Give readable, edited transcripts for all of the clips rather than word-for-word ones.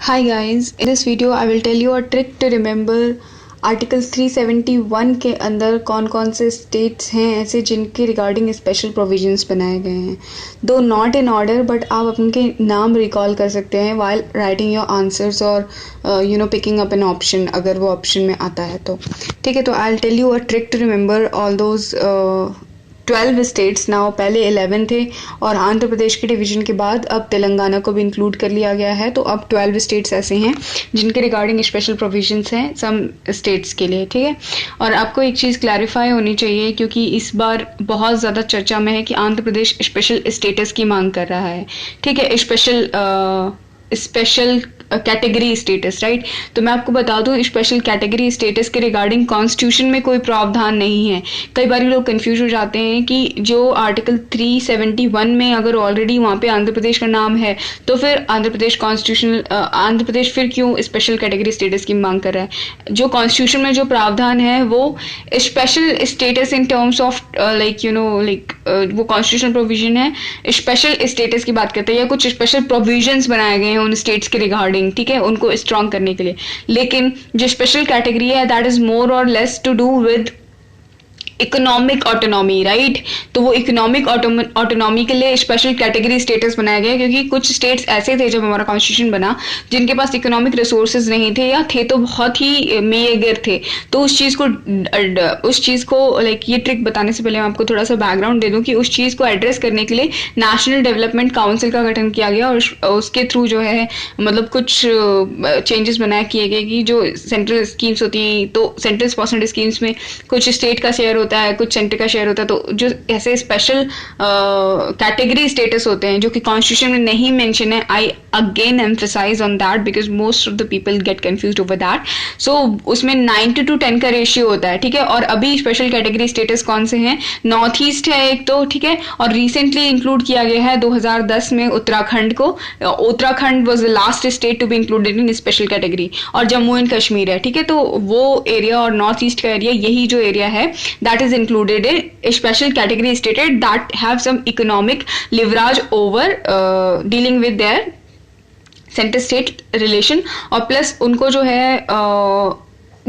Hi guys, in this video I will tell you a trick to remember article 371 के अंदर कौन कौन से स्टेट्स हैं ऐसे जिनके रिगार्डिंग स्पेशल प्रोविजंस बनाए गए हैं। दो नॉट इन ऑर्डर बट आप उनके नाम रिकॉल कर सकते हैं वाइल राइटिंग योर आंसर्स और पिकिंग अप एन ऑप्शन अगर वो ऑप्शन में आता है तो ठीक है। तो I will tell you a trick to remember all those 12 states. Now पहले 11 थे और आंध्र प्रदेश के डिवीजन के बाद अब तेलंगाना को भी इंक्लूड कर लिया गया है, तो अब 12 स्टेट्स ऐसे हैं जिनके रिगार्डिंग स्पेशल प्रोविजंस हैं सम स्टेट्स के लिए, ठीक है। और आपको एक चीज़ क्लैरिफाई होनी चाहिए क्योंकि इस बार बहुत ज़्यादा चर्चा में है कि आंध्र प्रदेश स्पेशल स्टेटस की मांग कर रहा है, ठीक है, स्पेशल कैटेगरी स्टेटस, राइट। तो मैं आपको बता दूं स्पेशल कैटेगरी स्टेटस के रिगार्डिंग कॉन्स्टिट्यूशन में कोई प्रावधान नहीं है। कई बार लोग कंफ्यूज हो जाते हैं कि जो आर्टिकल 371 में अगर ऑलरेडी वहाँ पे आंध्र प्रदेश का नाम है तो फिर आंध्र प्रदेश फिर क्यों स्पेशल कैटेगरी स्टेटस की मांग कर रहा है। जो कॉन्स्टिट्यूशन में जो प्रावधान है वो special status in terms of वो कॉन्स्टिट्यूशनल प्रोविजन है, स्पेशल स्टेटस की बात करते हैं या कुछ स्पेशल प्रोविजंस बनाए गए हैं उन स्टेट्स के रिगार्डिंग, ठीक है, उनको स्ट्रॉन्ग करने के लिए। लेकिन जो स्पेशल कैटेगरी है दैट इज मोर और less to do with economic autonomy, right. तो वो इकोनॉमिक ऑटोनॉमी के लिए स्पेशल कैटेगरी स्टेटस बनाया गया क्योंकि कुछ स्टेट्स ऐसे थे जब हमारा कॉन्स्टिट्यूशन बना जिनके पास इकोनॉमिक रिसोर्सेज नहीं थे या थे तो बहुत ही मेगर थे। तो उस चीज़ को ये ट्रिक बताने से पहले मैं आपको थोड़ा सा बैकग्राउंड दे दूं कि उस चीज़ को एड्रेस करने के लिए नेशनल डेवलपमेंट काउंसिल का गठन किया गया और उसके थ्रू जो है कुछ चेंजेस बनाए किए गए कि जो सेंट्रल स्कीम्स होती हैं तो सेंट्रल स्पॉन्सर्ड स्कीम्स में कुछ स्टेट का शेयर होता है, कुछ सेंटर का शेयर होता है। तो जो ऐसे स्पेशल कैटेगरी स्टेटस होते हैं जो कि कॉन्स्टिट्यूशन में नहीं मेंशन है, I again emphasise on that because most of the people get confused over that. So उसमें 90:10 का रेशियो होता है, ठीक है। और अभी स्पेशल कैटेगरी स्टेटस कौन से हैं, नॉर्थ ईस्ट है एक तो, ठीक है, और रिसेंटली इंक्लूड किया गया है 2010 में उत्तराखंड को। Uttarakhand was the last state to be included in special category और जम्मू एंड कश्मीर है, ठीक है। तो वो एरिया और नॉर्थ ईस्ट का एरिया, यही जो एरिया है that is included in a special category stated that have some economic leverage over dealing with their center state relation और प्लस उनको जो है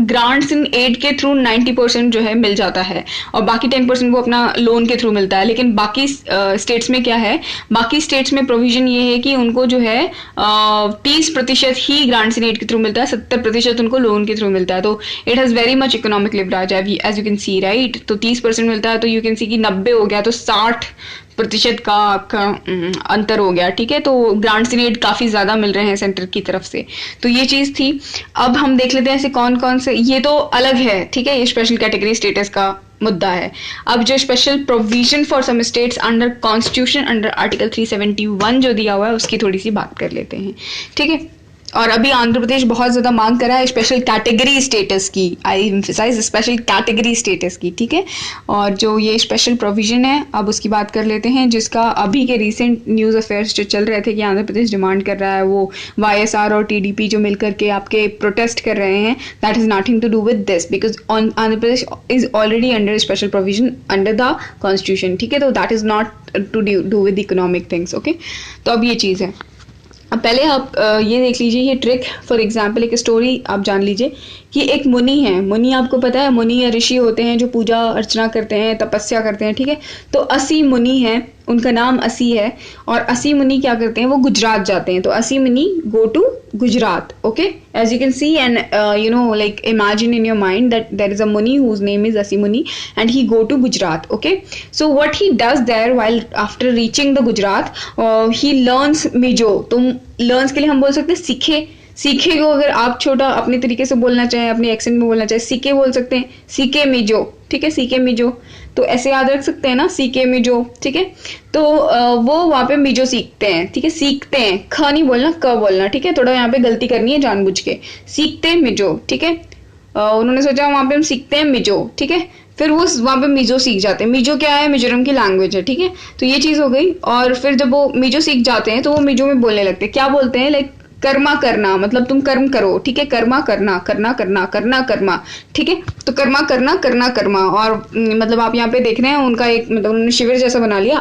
ग्रांट्स इन एड के थ्रू 90% जो है मिल जाता है और बाकी 10% वो अपना लोन के थ्रू मिलता है। लेकिन बाकी स्टेट्स में क्या है, बाकी स्टेट्स में प्रोविजन ये है कि उनको जो है 30% ही ग्रांट्स इन एड के थ्रू मिलता है, 70% उनको लोन के थ्रू मिलता है। तो it has very much economic leverage as you can see, right. तो 30% मिलता है तो यू कैन सी कि 90 हो गया तो 60% का आपका अंतर हो गया, ठीक है। तो ग्रांट्स इन एड काफ़ी ज़्यादा मिल रहे हैं सेंटर की तरफ से। तो ये चीज़ थी। अब हम देख लेते हैं ऐसे कौन कौन से, ये तो अलग है, ठीक है, ये स्पेशल कैटेगरी स्टेटस का मुद्दा है। अब जो special provision for some states under constitution under article 371 जो दिया हुआ है उसकी थोड़ी सी बात कर लेते हैं, ठीक है। और अभी आंध्र प्रदेश बहुत ज़्यादा मांग कर रहा है स्पेशल कैटेगरी स्टेटस की, आई एम्फसाइज स्पेशल कैटेगरी स्टेटस की, ठीक है। और जो ये स्पेशल प्रोविजन है अब उसकी बात कर लेते हैं, जिसका अभी के रीसेंट न्यूज़ अफेयर्स जो चल रहे थे कि आंध्र प्रदेश डिमांड कर रहा है, वो YSR और TDP जो मिलकर के आपके प्रोटेस्ट कर रहे हैं, that is nothing to do with this because Andhra Pradesh is already under special provision under the constitution, ठीक है। तो that is not to do with economic things, okay. तो अब ये चीज़ है। अब पहले आप ये देख लीजिए, ये ट्रिक फॉर एग्जांपल एक स्टोरी आप जान लीजिए कि एक मुनि है। मुनि आपको पता है, मुनि या ऋषि होते हैं जो पूजा अर्चना करते हैं, तपस्या करते हैं, ठीक है। तो 80 मुनि हैं, उनका नाम 80 है और 80 मुनि क्या करते हैं, वो गुजरात जाते हैं। तो 80 Muni go to Gujarat, okay, as you can see and imagine in your mind that there is a muni whose name is 80 Muni and he go to Gujarat, okay. So what he does there while after reaching the Gujarat he learns Mizo. तो learns के लिए हम बोल सकते हैं सीखे को अगर आप छोटा अपने तरीके से बोलना चाहें, अपने एक्सेंट में बोलना चाहें, सीखे बोल सकते हैं, सीखे मिजो, ठीक है, सीखे मिजो। तो ऐसे याद रख सकते हैं ना, सीखे मिजो, ठीक है। तो वो वहाँ पे मिजो सीखते हैं, ठीक है, सीखते हैं, ख नहीं बोलना, क बोलना, ठीक है। थोड़ा यहाँ पे गलती करनी है जानबूझ के, सीखते हैं मिजो, ठीक है। उन्होंने सोचा वहाँ पे हम सीखते हैं मिजो, ठीक है। फिर वो वहाँ पे मिजो सीख जाते हैं। मिजो क्या है, मिजोरम की लैंग्वेज है, ठीक है। तो ये चीज़ हो गई। और फिर जब वो मिजो सीख जाते हैं तो वो मिजो में बोलने लगते हैं। क्या बोलते हैं, कर्मा करना मतलब तुम कर्म करो, ठीक है, कर्मा करना, करना करना, करना कर्मा, ठीक है, तो कर्मा करना, करना कर्मा। और मतलब आप यहाँ पे देख रहे हैं उनका एक मतलब उन्होंने शिविर जैसा बना लिया,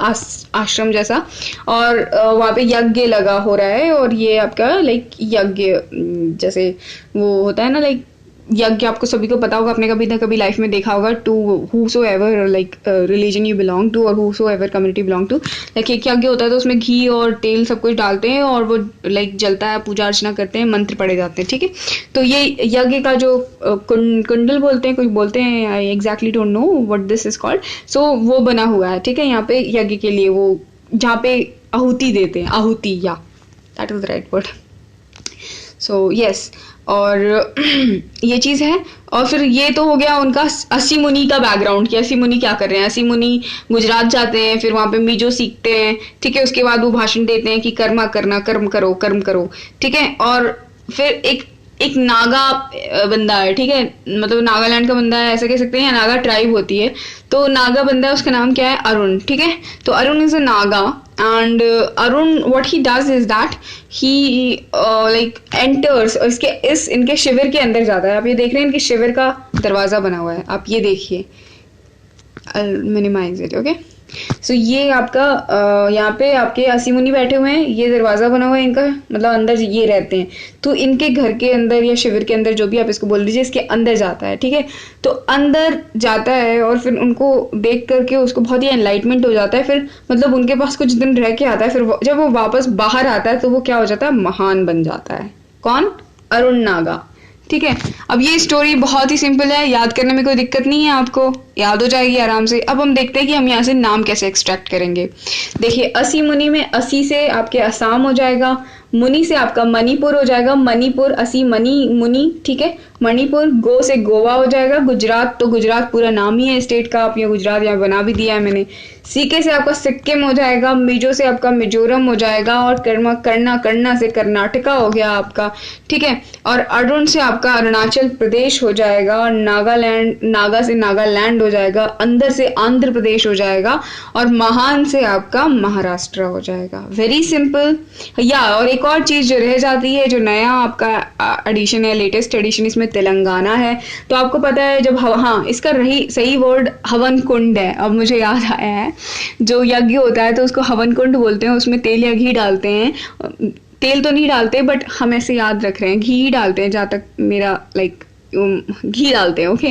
आश्रम जैसा, और वहाँ पे यज्ञ लगा हो रहा है, और ये आपका लाइक यज्ञ जैसे वो होता है ना, लाइक यज्ञ आपको सभी को पता होगा, आपने कभी ना कभी लाइफ में देखा होगा, to whosoever like religion you belong to और whosoever community belong to, like एक यज्ञ होता है तो उसमें घी और तेल सब कुछ डालते हैं और वो लाइक जलता है, पूजा अर्चना करते हैं, मंत्र पढ़े जाते हैं, ठीक है। तो ये यज्ञ का जो कुंडल बोलते हैं, कुछ बोलते हैं, I exactly don't know what this is called, so वो बना हुआ है, ठीक है, यहाँ पे यज्ञ के लिए वो जहाँ पे आहुति देते हैं, आहुति, या that is the right word, so yes. और ये चीज़ है। और फिर ये तो हो गया उनका अस्सी मुनि का बैकग्राउंड कि अस्सी मुनि क्या कर रहे हैं। अस्सी मुनि गुजरात जाते हैं, फिर वहाँ पे मीजो सीखते हैं, ठीक है, उसके बाद वो भाषण देते हैं कि कर्मा करना, कर्म करो, कर्म करो, ठीक है। और फिर एक नागा बंदा है, ठीक है, मतलब नागालैंड का बंदा है ऐसा कह सकते हैं, या नागा ट्राइब होती है, तो नागा बंदा है, उसका नाम क्या है, अरुण, ठीक है। तो Arun is a Naga and Arun what he does is that he like enters, इनके शिविर के अंदर जाता है। आप ये देख रहे हैं इनके शिविर का दरवाजा बना हुआ है, आप ये देखिए, मिनिमाइज इट, ओके। सो ये आपका यहाँ पे आपके अस्सी मुनि बैठे हुए हैं, ये दरवाजा बना हुआ है इनका, मतलब अंदर ये रहते हैं, तो इनके घर के अंदर या शिविर के अंदर, जो भी आप इसको बोल दीजिए, इसके अंदर जाता है, ठीक है। तो अंदर जाता है और फिर उनको देख करके उसको बहुत ही एनलाइटमेंट हो जाता है, फिर मतलब उनके पास कुछ दिन रह के आता है, फिर जब वो वापस बाहर आता है तो वो क्या हो जाता है, महान बन जाता है। कौन? अरुण नागा, ठीक है। अब ये स्टोरी बहुत ही सिंपल है, याद करने में कोई दिक्कत नहीं है, आपको याद हो जाएगी आराम से। अब हम देखते हैं कि हम यहाँ से नाम कैसे एक्सट्रैक्ट करेंगे। देखिए, अस्सी मुनि में अस्सी से आपके असम हो जाएगा, मुनि से आपका मणिपुर हो जाएगा, मणिपुर, अस्सी मणि मुनि, ठीक है, मणिपुर। गो से गोवा हो जाएगा, गुजरात तो गुजरात पूरा नाम ही है स्टेट का, आप यहाँ गुजरात यहाँ बना भी दिया है मैंने। सीके से आपका सिक्किम हो जाएगा, मिजो से आपका मिजोरम हो जाएगा, और करना से कर्नाटका हो गया आपका, ठीक है। और अरुण से आपका अरुणाचल प्रदेश हो जाएगा, और नागा से नागालैंड हो जाएगा, अंदर से आंध्र प्रदेश हो जाएगा, और महान से आपका महाराष्ट्र हो जाएगा। Very simple. या और एक और चीज जो रह जाती है, जो नया आपका एडिशन है, लेटेस्ट एडिशन, इसमें तेलंगाना है। तो आपको पता है जब हाँ, इसका सही वर्ड हवन कुंड है। अब मुझे याद आया है, जो यज्ञ होता है तो उसको हवन कुंड बोलते हैं, उसमें तेल या घी डालते हैं। तेल तो नहीं डालते, बट हम ऐसे याद रख रहे हैं, घी ही डालते हैं, जहाँ तक मेरा लाइक घी डालते हैं, okay.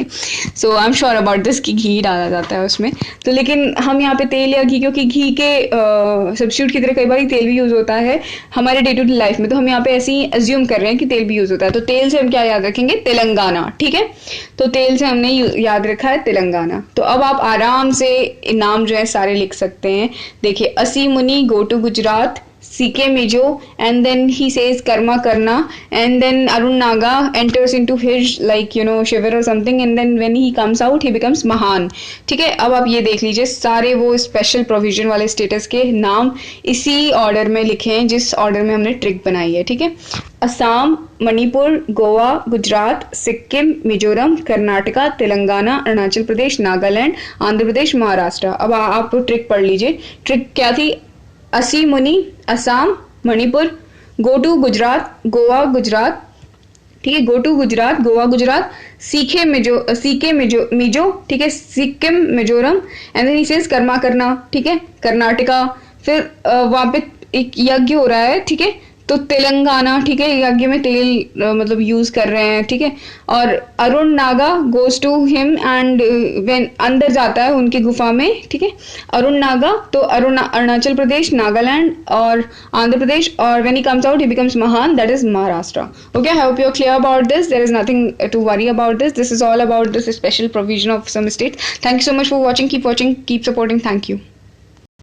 So I am sure about this कि घी डाला जाता है उसमें। तो लेकिन हम यहाँ पे तेल या घी, क्योंकि घी के सब्स्टिट्यूट की तरह कई बार तेल भी यूज होता है हमारे डे टू डे लाइफ में, तो हम यहाँ पे ऐसे ही एज्यूम कर रहे हैं कि तेल भी यूज होता है। तो तेल से हम क्या याद रखेंगे, तेलंगाना, ठीक है। तो तेल से हमने याद रखा है तेलंगाना। तो अब आप आराम से नाम जो है सारे लिख सकते हैं। देखिए, Assi Muni go to Gujarat, CK Mijo, and then he says karma karna, and then Arun Naga enters into his shiver or something, and then when he comes out he becomes महान, ठीक है। अब आप ये देख लीजिए, सारे वो स्पेशल प्रोविजन वाले स्टेटस के नाम इसी ऑर्डर में लिखे हैं जिस ऑर्डर में हमने ट्रिक बनाई है, ठीक है। असम, मणिपुर, गोवा, गुजरात, सिक्किम, मिजोरम, कर्नाटका, तेलंगाना, अरुणाचल प्रदेश, नागालैंड, आंध्र प्रदेश, महाराष्ट्र। अब आप ट्रिक पढ़ लीजिए। ट्रिक क्या थी? अस्सी मुनि, असम, मणिपुर, गो टू गुजरात, गोवा गुजरात, ठीक है, go to Gujarat, Goa Gujarat, CK Mizo, ठीक है, Sikkim, Mizoram, and then he says karma करना, ठीक है, कर्नाटका। फिर वहां पे एक यज्ञ हो रहा है, ठीक है, तो तेलंगाना, ठीक है, यज्ञ में तेल मतलब यूज कर रहे हैं, ठीक है। और Arun Naga goes to him and when अंदर जाता है उनकी गुफा में, ठीक है, अरुण नागा। तो अरुणाचल प्रदेश, नागालैंड और आंध्र प्रदेश, और when he comes out he becomes महान, that is Maharashtra. Okay, I hope you are clear about this. There is nothing to worry about this. This is all about this special provision of some states. Thank you so much for watching, keep supporting, thank you.